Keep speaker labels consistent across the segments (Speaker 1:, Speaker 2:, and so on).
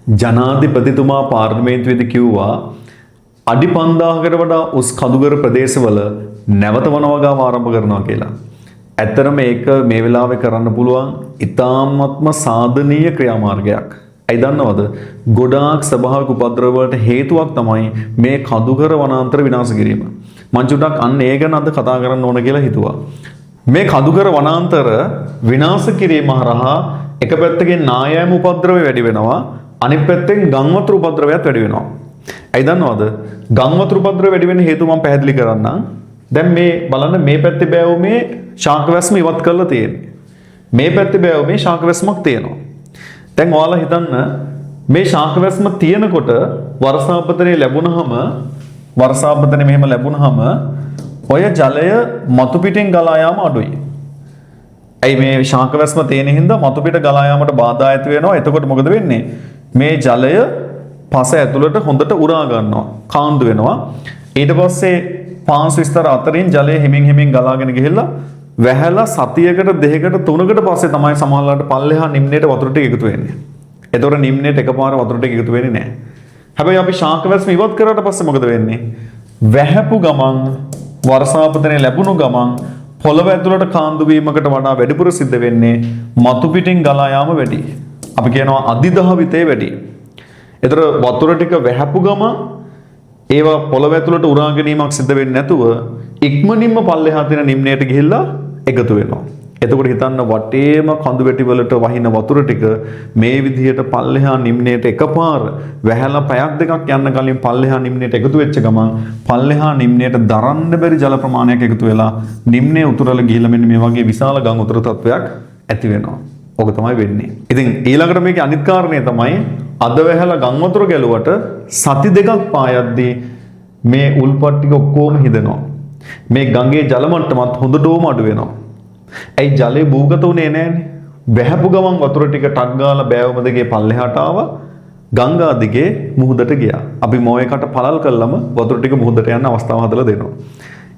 Speaker 1: ජනාධිපතිතුමා පාර්ලිමේන්තුවේදී කිව්වා අඩි 5000කට වඩා උස් කඳුකර ප්‍රදේශවල නැවත වනවගාව ආරම්භ කරනවා කියලා. ඇත්තටම මේක මේ වෙලාවේ කරන්න පුළුවන් ඉතාමත්ම සාධනීය ක්‍රියාමාර්ගයක්. ඇයි දන්නවද? ගොඩාක් ස්වභාවික උපද්‍රව වලට හේතුවක් තමයි මේ කඳුකර වනාන්තර විනාශ කිරීම. මම චුට්ටක් අන්න ඒ ගැන අද කතා කරන්න ඕන කියලා හිතුවා. මේ කඳුකර වනාන්තර විනාශ කිරීම හරහා එක පැත්තකින් නායෑම උපද්‍රවය වැඩි වෙනවා, අනිත් පැත්තෙන් ගම් වතුර උපද්‍රවයත් වැඩි වෙනවා. ඇයි දන්නවද? ගම් වතුර උපද්‍රවය වැඩි වෙන හේතුව මම පැහැදිලි කරන්නම්. දැන් මේ බලන්න මේ පැත්තේ බෑවුමේ ශාක වැස්ම ඉවත් කරලා තියෙන්නේ. මේ පැත්තේ බෑවුමේ ශාක වැස්මක් තියෙනවා. දැන් ඔයාලා හිතන්න මේ ශාක වැස්ම තියෙනකොට වර්ෂාපතනේ මෙහෙම ලැබුණාම ඔය ජලය මතු පිටින් ගලා යාම අඩුයි. ඇයි මේ ශාක වැස්ම තියෙන හින්දා මතු පිට ගලා යාමට බාධා ඇති වෙනවා. එතකොට මොකද වෙන්නේ? මේ ජලය පස ඇතුළට හොඳට උරා ගන්නවා. කාන්දු වෙනවා. ඊට පස්සේ පාංශු විස්තර අතරින් ජලය හිමින් ගලාගෙන ගිහිල්ලා වැහැලා සතියකට දෙකකට තුනකට පස්සේ තමයි සමහරවිට පල්ලෙහා නිම්නයට වතුර ටික එකතු වෙන්නේ. ඒතකොට නිම්නයට එකපාර වතුර ටික එකතු වෙන්නේ නැහැ. හැබැයි අපි ශාක වැස්ම ඉවත් කරාට පස්සේ මොකද වෙන්නේ? වැහැපු ගමන් වර්ෂාපතනේ ලැබුණු ගමන් පොළව ඇතුළට කාන්දු වීමකට වඩා වැඩිපුර සිද්ධ වෙන්නේ මතු පිටින් ගලා යාම වැඩි. අපි කියනවා අධිදහවිතේ වැඩි. ඒතර වතුර ටික වැහැපු ගමන් ඒවා පොළව ඇතුළට උරා ගැනීමක් සිද්ධ වෙන්නේ නැතුව ඉක්මනින්ම පල්ලෙහා තියෙන නිම්නයට ගිහිල්ලා එකතු වෙනවා. එතකොට හිතන්න වටේම කඳු වැටි වලට වහින වතුර ටික මේ විදිහට පල්ලෙහා නිම්නයට එකපාර වැහැලා පැයක් දෙකක් යන්න කලින් පල්ලෙහා නිම්නයට එකතු වෙච්ච ගමන් පල්ලෙහා නිම්නයට දරන්න බැරි ජල ප්‍රමාණයක් එකතු වෙලා නිම්නයේ උතුරල ගිහිල්ලා මෙන්න මේ වගේ විශාල ගම් උතුර තත්වයක් ඇති වෙනවා. ඕක තමයි වෙන්නේ. ඉතින් ඊළඟට මේකේ අනිත් කාරණේ තමයි අද වැහැලා ගම් වතුර ගැලුවට සති දෙකක් පායද්දී මේ උල්පත් ටික ඔක්කොම හිදෙනවා. මේ ගඟේ ජල මට්ටමත් හොඳටම අඩු වෙනවා. ඇයි ජලය භූගත උනේ නැහනේ? වැහැපු ගමන් වතුර ටික ටක් ගාලා බෑවුම දෙකේ පල්ලෙහාට ආවා. ගංගා දිගේ මුහුදට ගියා. අපි මොයකට පළල් කළාම වතුර ටික මුහුදට යන්න අවස්ථාව හදලා දෙනවා.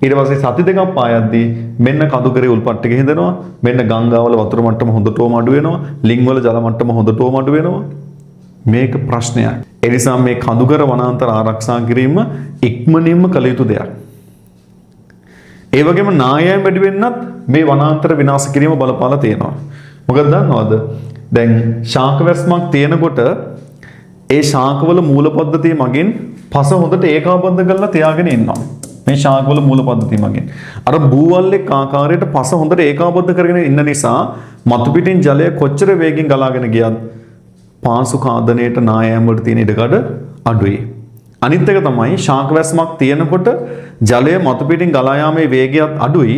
Speaker 1: ඊට පස්සේ සති දෙකක් පායද්දී මෙන්න කඳුකරේ උල්පත් ටික හිදෙනවා. මෙන්න ගංගාවල වතුර මට්ටම හොඳටම අඩු වෙනවා. ලිං වල ජල මට්ටම හොඳටම අඩු වෙනවා. මේක ප්‍රශ්නයක්. ඒ නිසා මේ කඳුකර වනාන්තර ආරක්ෂා කිරීම ඉක්මනින්ම කළ යුතු දෙයක්. ඒ වගේම නායෑම වැඩි වෙන්නත් මේ වනාන්තර විනාශ කිරීම බලපාලා තියෙනවා. මොකද දන්නවද? දැන් ශාක වැස්මක් තියෙනකොට ඒ ශාකවල මූල පද්ධතිය මගින් පස හොඳට ඒකාබද්ධ කරලා තියාගෙන ඉන්නවා. මේ ශාකවල මූල පද්ධතිය මගින්. අර බූවල්ලේ ආකාරයට පස හොඳට ඒකාබද්ධ කරගෙන ඉන්න නිසා මතු පිටින් ජලය කොච්චර වේගෙන් ගලාගෙන ගියත් පාංශු කාදනයේට නායෑම වලට තියෙන ඉඩකඩ අඩුයි. අනිත් එක තමයි ශාක වැස්මක් තියෙනකොට ජලය මතු පිටින් ගලා යාමේ වේගයත් අඩුයි.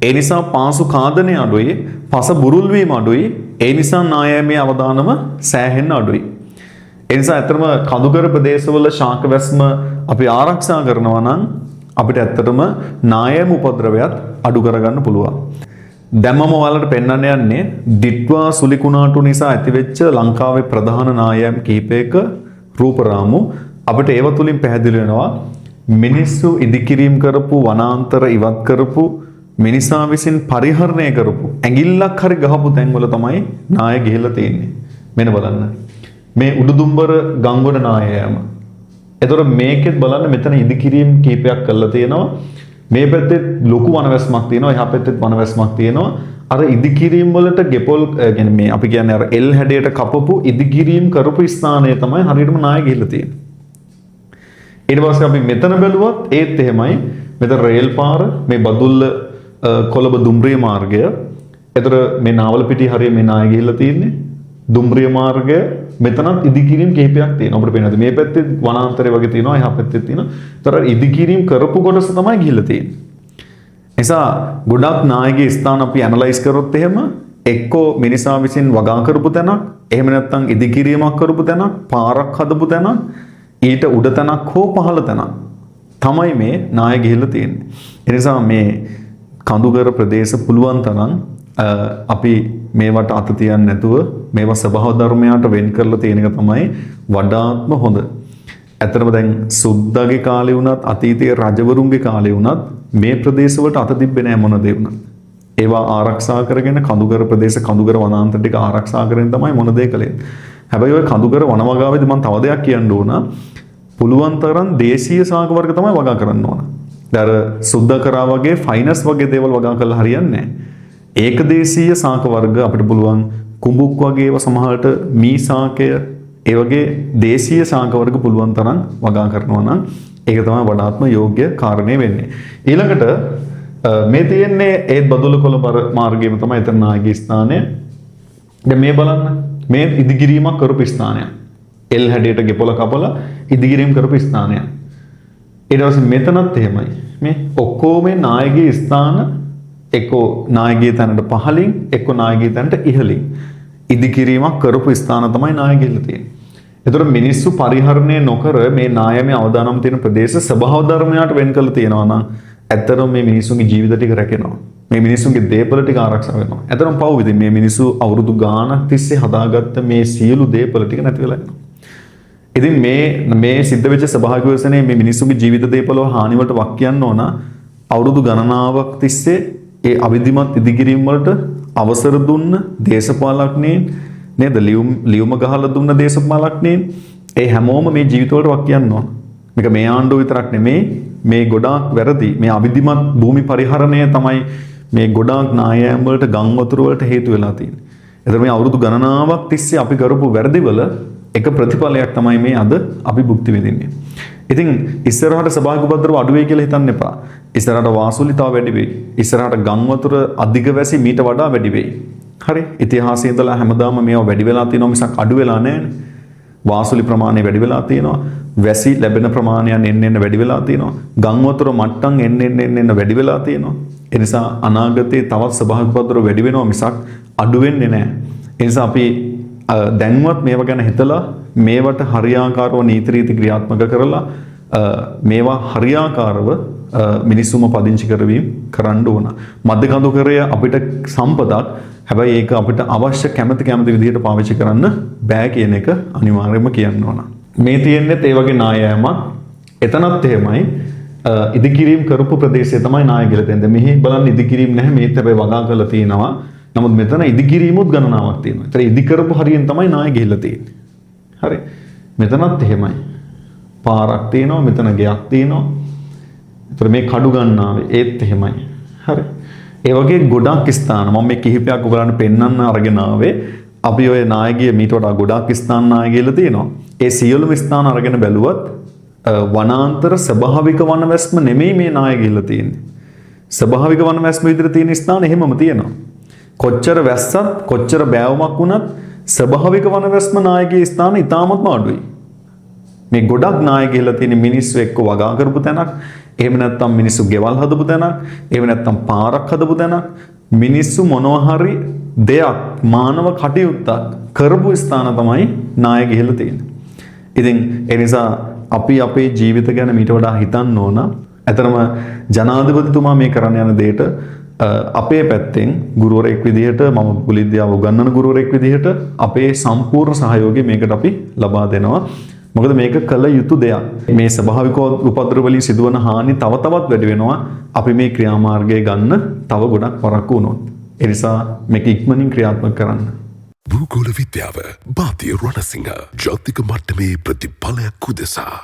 Speaker 1: ඒ නිසා පාංශු කාදනය අඩුයි, පස බුරුල් වීම අඩුයි. ඒ නිසා නායෑමේ අවදානම සෑහෙන්න අඩුයි. ඒ නිසා ඇත්තටම කඳුකර ප්‍රදේශවල ශාක වැස්ම අපි ආරක්ෂා කරනවා නම් අපිට ඇත්තටම නායෑම උපද්‍රවයත් අඩු කරගන්න පුළුවන්. දැන් මම ඔයාලට පෙන්වන්න යන්නේ දිට්වා සුලිකුණාටු නිසා ඇතිවෙච්ච ලංකාවේ ප්‍රධාන නායෑම් කිහිපයක රූපරාමු. අපිට ඒව තුලින් පැහැදිලි වෙනවා මිනිස්සු ඉදිකිරීම කරපු වනාන්තර ඉවත් කරපු මිනිසා විසින් පරිහරණය කරපු ඇඟිල්ලක් හරි ගහපු තැන්වල තමයි නාය ගිහිල්ලා තියෙන්නේ. මෙන්න බලන්න. මේ උඩුදුම්බර ගංගොඩ නායෑම. එතකොට මේකෙත් බලන්න මෙතන ඉදිකිරීම කීපයක් කරලා තියෙනවා. මේ පැත්තේ ලොකු වනවැස්මක් තියෙනවා. එහා පැත්තෙත් වනවැස්මක් තියෙනවා. අර ඉදිකිරීම වලට ගෙපොල් කියන්නේ මේ අපි කියන්නේ අර එල් හැඩයට කපපු ඉදිකිරීම කරපු ස්ථානය තමයි හරියටම නාය ගිහිල්ලා තියෙන්නේ. ඊට පස්සේ අපි මෙතන බැලුවත් ඒත් එහෙමයි. මෙතන රේල් පාර, මේ බදුල්ල කොළඹ දුම්රිය මාර්ගය. ඒතර මේ නාවලපිටිය හරිය මේ නාය ගිහිල්ලා තියෙන්නේ. දුම්රිය මාර්ගය මෙතනත් ඉදිකිරීම කිහිපයක් තියෙනවා. අපිට පේනවා මේ පැත්තේ වනාන්තරය වගේ තියෙනවා, එහා පැත්තේ තියෙනවා. ඒතර ඉදිකිරීම කරපු කොටස තමයි ගිහිල්ලා තියෙන්නේ. නිසා ගොඩක් නායකගේ ස්ථාන අපි ඇනලයිස් කරොත් එහෙම එක්කෝ මිනිසා විසින් වගා කරපු තැනක්, එහෙම නැත්නම් ඉදිකිරීමක් කරපු තැනක්, පාරක් හදපු තැනක්, ඊට උඩ තැනක් හෝ පහළ තැනක් තමයි මේ නාය ගිහිල්ලා තියෙන්නේ. ඒ නිසා මේ කඳුකර ප්‍රදේශ පුළුවන් තරම් අපි මේවට අත තියන්නේ නැතුව මේවා ස්වභාව ධර්මයට වෙන් කරලා තියෙන එක තමයි වඩාත්ම හොඳ. ඇත්තටම දැන් සුද්දාගේ කාලේ වුණත් අතීතයේ රජවරුන්ගේ කාලේ වුණත් මේ ප්‍රදේශවලට අත තිබ්බේ නැහැ මොන දේ වුණත්. ඒවා ආරක්ෂා කරගෙන කඳුකර ප්‍රදේශ කඳුකර වනාන්තර ටික ආරක්ෂා කරගෙන තමයි මොන දේ කළේ. හැබැයි ඔය කඳුකර වනවගාවේදී මම තව දෙයක් කියන්න ඕන. පුළුවන් තරම් දේශීය ශාක වර්ග තමයි වගා කරන්න ඕන. දැන් සුද්ධකරා වගේ ෆයිනස් වගේ දේවල් වගා කරලා හරියන්නේ නැහැ. ඒක දේශීය ශාක වර්ග අපිට පුළුවන් කුඹුක් වගේ ඒවා සමහරට මී ශාකය ඒ වගේ දේශීය ශාක වර්ග පුළුවන් තරම් වගා කරනවා නම් ඒක තමයි වඩාත්ම යෝග්‍ය කාරණේ වෙන්නේ. ඊළඟට මේ තියෙන්නේ ඒත් බදුල්ල කොළඹ මාර්ගයේම තමයි එතන නායකී ස්ථානය. දැන් මේ බලන්න මේ ඉදිකිරීමක් කරපු ස්ථානයක්. එල් හැඩයට ගෙපොල කපලා ඉදිකිරීම කරපු ස්ථානයක්. ඊට පස්සේ මෙතනත් එහෙමයි. මේ ඔක්කොම නායකී ස්ථාන එක්කෝ නායකී තැනට පහලින් එක්කෝ නායකී තැනට ඉහලින් ඉදිකිරීමක් කරපු ස්ථාන තමයි නායකීලා තියෙන්නේ. එතකොට මිනිස්සු පරිහරණය නොකර මේ නායමේ අවදානම් තියෙන ප්‍රදේශ ස්වභාව ධර්මයට වෙන් කළ තියෙනවා නම් ඇත්තටම මේ මිනිස්සුන්ගේ ජීවිත ටික රැකෙනවා. මේ මිනිස්සුන්ගේ දේපල ටික ආරක්ෂා වෙනවා. ඇත්තටම පව් විදිහ මේ මිනිස්සු අවුරුදු ගාණක් තිස්සේ හදාගත්ත මේ සියලු දේපල ටික නැති වෙලා යනවා. ඉතින් මේ සිද්ධ වෙච්ච ස්වභාවික විශ්ලේෂණයේ මේ මිනිස්සුන්ගේ ජීවිත දේපල වල හානි වලට වක් කියන්න ඕන අවුරුදු ගණනාවක් තිස්සේ ඒ අවිධිමත් ඉදිකිරීම් වලට අවසර දුන්න දේශපාලඥයින් නේද ලියුම ගහලා දුන්න දේශපාලඥයින් ඒ හැමෝම මේ ජීවිත වලට වක් කියන්න ඕන. මේක මේ ආණ්ඩුව විතරක් නෙමෙයි මේ ගොඩාක් වැරදි මේ අවිධිමත් භූමි පරිහරණය තමයි මේ ගොඩාක් නායෑම් වලට ගම් වතුර වලට හේතු වෙලා තියෙන්නේ. එතකොට මේ අවුරුදු ගණනාවක් තිස්සේ අපි කරපු වැරදිවල එක ප්‍රතිඵලයක් තමයි මේ අද අපි භුක්ති විඳින්නේ. ඉතින් ඉස්සරහට ස්වභාවික උපද්‍රව අඩු වෙයි කියලා හිතන්න එපා. ඉස්සරහට වාසුලි තව වැඩි වෙයි. ඉස්සරහට ගම් වතුර අධික වැසි මීට වඩා වැඩි වෙයි. හරි. ඉතිහාසයේ ඉඳලා හැමදාම මේවා වැඩි වෙලා තියෙනවා මිසක් අඩු වෙලා නැහැ. වාසුලි ප්‍රමාණය වැඩි වෙලා තියෙනවා. වැසි ලැබෙන ප්‍රමාණයන් එන්න වැඩි වෙලා තියෙනවා. ගම් වතුර මට්ටම් එන්න වැඩි වෙලා තියෙනවා. ඒ නිසා අනාගතයේ තවත් ස්වභාවික උපද්‍රව වැඩි වෙනවා මිසක් අඩු වෙන්නේ නැහැ. ඒ නිසා අපි දැන්වත් මේවා ගැන හිතලා මේවට හරියාකාරව නීති රීති ක්‍රියාත්මක කරලා මේවා හරියාකාරව මිනිස්සුම පදිංචි කරවීම කරන්න ඕන. මධ්‍ය කඳුකරය අපිට සම්පතක්. හැබැයි ඒක අපිට අවශ්‍ය කැමති විදිහට පාවිච්චි කරන්න බෑ කියන එක අනිවාර්යයෙන්ම කියන්න ඕන. මේ තියෙන්නේ ඒ වගේ නායෑමක්. එතනත් එහෙමයි. ඉදිකිරීම කරපු ප්‍රදේශය තමයි නායකයලා තියෙන්නේ. මෙහි බලන්න ඉදිකිරීම නැහැ. මේත් හැබැයි වගා කරලා තියෙනවා. නමුත් මෙතන ඉදිකිරීමුත් ගණනාවක් තියෙනවා. ඒතර ඉදි කරපු හරියෙන් තමයි නාය ගිහිල්ලා තියෙන්නේ. හරි. මෙතනත් එහෙමයි. පාරක් තියෙනවා, මෙතන ගෙයක් තියෙනවා. ඒතර මේ කඩු ගන්නාවේ ඒත් එහෙමයි. හරි. ඒ වගේ ගොඩක් ස්ථාන මම මේ කිහිපයක් ඔයගලන්ට පෙන්වන්න අරගෙන ආවේ. අපි ඔය නායකයේ මීට වඩා ගොඩක් ස්ථාන නායකයලා තියෙනවා. ඒ සියලුම ස්ථාන අරගෙන බැලුවත් වනාන්තර ස්වභාවික වනවැස්ම නෙමෙයි මේ නායකයලා තියෙන්නේ. ස්වභාවික වනවැස්ම විදිහට තියෙන ස්ථාන එහෙමම තියෙනවා. කොච්චර වැස්සත් කොච්චර බෑවුමක් වුණත් ස්වභාවික වනවැස්ම නායකයේ ස්ථාන ඉතාමත්ම අඩුයි. මේ ගොඩක් නායකයලා තියෙන මිනිස්සු එක්ක වගා කරපු තැනක්, එහෙම නැත්නම් මිනිස්සු ගෙවල් හදපු තැනක්, එහෙම නැත්නම් පාරක් හදපු තැනක්, මිනිස්සු මොනවා හරි දෙයක් මානව කටයුත්තක් කරපු ස්ථාන තමයි නායකයලා තියෙන්නේ. ඉතින් ඒ නිසා අපි අපේ ජීවිත ගැන මීට වඩා හිතන්න ඕන. ඇතරම ජනාධිපතිතුමා මේ කරන්න යන දෙයට අපේ පැත්තෙන් ගුරුවරයෙක් විදිහට මම පුලිවිද්‍යාව උගන්වන ගුරුවරයෙක් විදිහට අපේ සම්පූර්ණ සහයෝගය මේකට අපි ලබා දෙනවා. මොකද මේක කළ යුතු දෙයක්. මේ ස්වභාවික උපද්‍රව වලින් සිදුවන හානි තව තවත් වැඩි වෙනවා. අපි මේ ක්‍රියාමාර්ගය ගන්න තව ගොඩක් පරක්කු වුණොත්. ඒ නිසා මේක ඉක්මනින් ක්‍රියාත්මක කරන්න.
Speaker 2: භූගෝල විද්‍යාව භාතිය රණසිංහ ජාතික මට්ටමේ ප්‍රතිඵලයක් උදෙසා